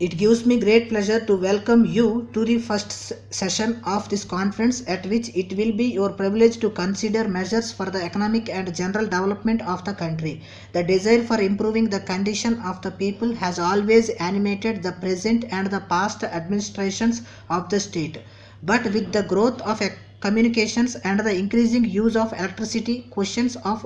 It gives me great pleasure to welcome you to the first session of this conference, at which it will be your privilege to consider measures for the economic and general development of the country. The desire for improving the condition of the people has always animated the present and the past administrations of the state. But with the growth of communications and the increasing use of electricity, questions of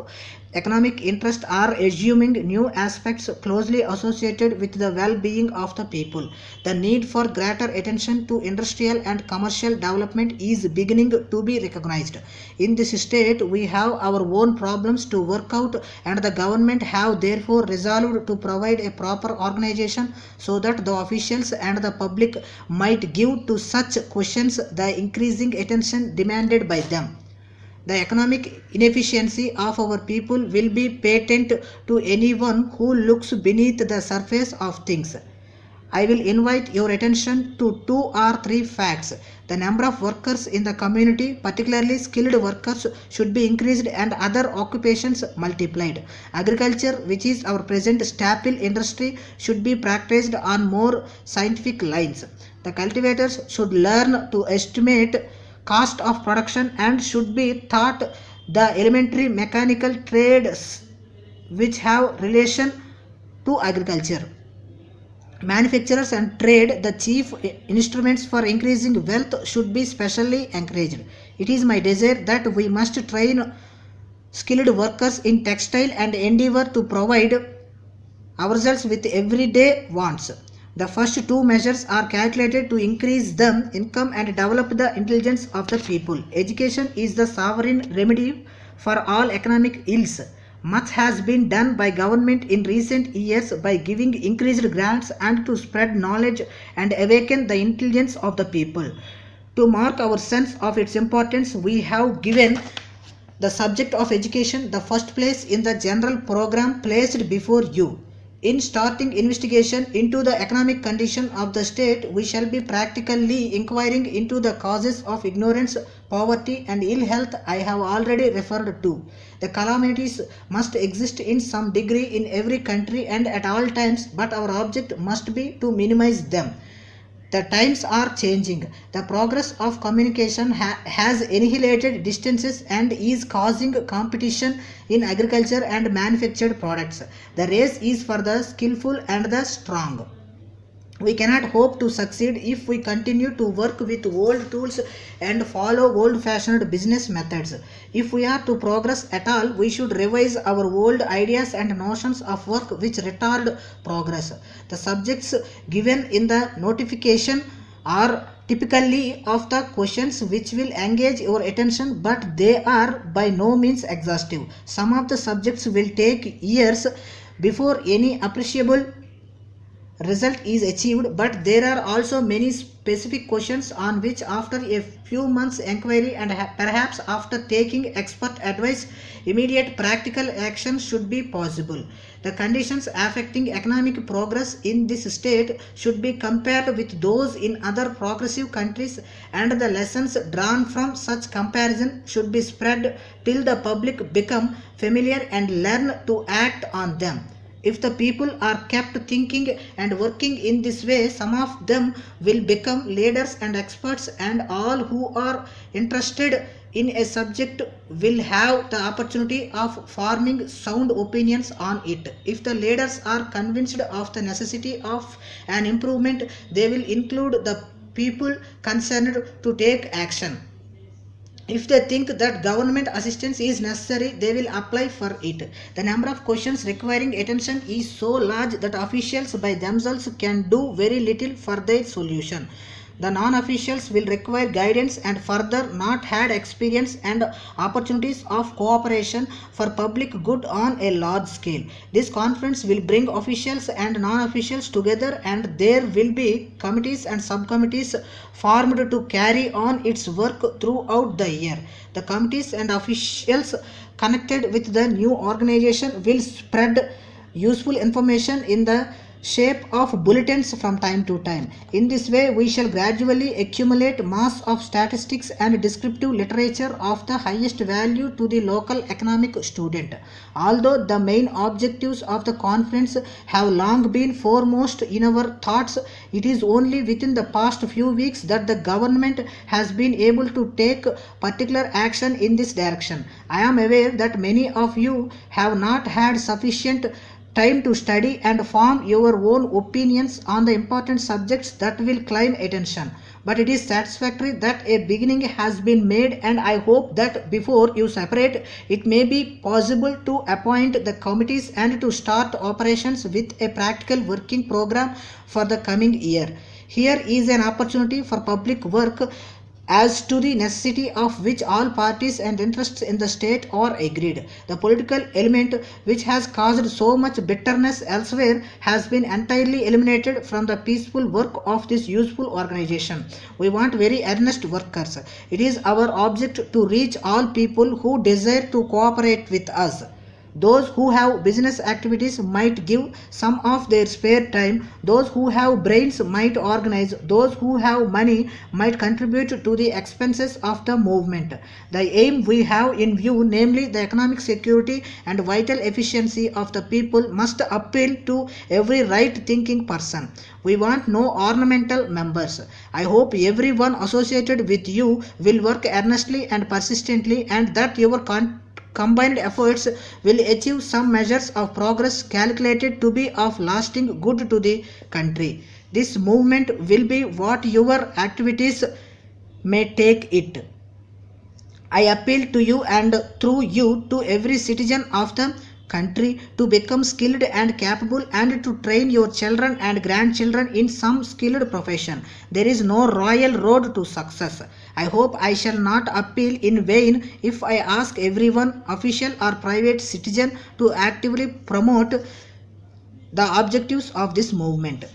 economic interest are assuming new aspects closely associated with the well-being of the people. The need for greater attention to industrial and commercial development is beginning to be recognized. In this state, we have our own problems to work out, and the government have therefore resolved to provide a proper organization so that the officials and the public might give to such questions the increasing attention demanded by them. The economic inefficiency of our people will be patent to anyone who looks beneath the surface of things. I will invite your attention to 2 or 3 facts. The number of workers in the community, particularly skilled workers, should be increased and other occupations multiplied. Agriculture, which is our present staple industry, should be practiced on more scientific lines. The cultivators should learn to estimate cost of production and should be taught the elementary mechanical trades which have relation to agriculture. Manufacturers and trade, the chief instruments for increasing wealth, should be specially encouraged. It is my desire that we must train skilled workers in textile and endeavor to provide ourselves with everyday wants. The first 2 measures are calculated to increase the income and develop the intelligence of the people. Education is the sovereign remedy for all economic ills. Much has been done by government in recent years by giving increased grants and to spread knowledge and awaken the intelligence of the people. To mark our sense of its importance, we have given the subject of education the first place in the general program placed before you. In starting investigation into the economic condition of the state, we shall be practically inquiring into the causes of ignorance, poverty and ill health I have already referred to. The calamities must exist in some degree in every country and at all times, but our object must be to minimize them. The times are changing. The progress of communication has annihilated distances and is causing competition in agriculture and manufactured products. The race is for the skillful and the strong. We cannot hope to succeed if we continue to work with old tools and follow old-fashioned business methods. If we are to progress at all, we should revise our old ideas and notions of work which retard progress. The subjects given in the notification are typically of the questions which will engage your attention, but they are by no means exhaustive. Some of the subjects will take years before any appreciable result is achieved, but there are also many specific questions on which after a few months inquiry and perhaps after taking expert advice, immediate practical action should be possible. The conditions affecting economic progress in this state should be compared with those in other progressive countries, and the lessons drawn from such comparison should be spread till the public become familiar and learn to act on them. If the people are kept thinking and working in this way, some of them will become leaders and experts, and all who are interested in a subject will have the opportunity of forming sound opinions on it. If the leaders are convinced of the necessity of an improvement, they will include the people concerned to take action. If they think that government assistance is necessary, they will apply for it. The number of questions requiring attention is so large that officials by themselves can do very little for their solution. The non-officials will require guidance and further not had experience and opportunities of cooperation for public good on a large scale. This conference will bring officials and non-officials together, and there will be committees and subcommittees formed to carry on its work throughout the year. The committees and officials connected with the new organization will spread useful information in the shape of bulletins from time to time. In this way, we shall gradually accumulate mass of statistics and descriptive literature of the highest value to the local economic student. Although the main objectives of the conference have long been foremost in our thoughts, it is only within the past few weeks that the government has been able to take particular action in this direction. I am aware that many of you have not had sufficient time to study and form your own opinions on the important subjects that will claim attention. But it is satisfactory that a beginning has been made, and I hope that before you separate, it may be possible to appoint the committees and to start operations with a practical working program for the coming year. Here is an opportunity for public work as to the necessity of which all parties and interests in the state are agreed. The political element which has caused so much bitterness elsewhere has been entirely eliminated from the peaceful work of this useful organization. We want very earnest workers. It is our object to reach all people who desire to cooperate with us. Those who have business activities might give some of their spare time. Those who have brains might organize. Those who have money might contribute to the expenses of the movement. The aim we have in view, namely the economic security and vital efficiency of the people, must appeal to every right-thinking person. We want no ornamental members. I hope everyone associated with you will work earnestly and persistently, and that your combined efforts will achieve some measures of progress calculated to be of lasting good to the country. This movement will be what your activities may take it. I appeal to you and through you to every citizen of the country to become skilled and capable and to train your children and grandchildren in some skilled profession. There is no royal road to success. I hope I shall not appeal in vain if I ask everyone, official or private citizen, to actively promote the objectives of this movement.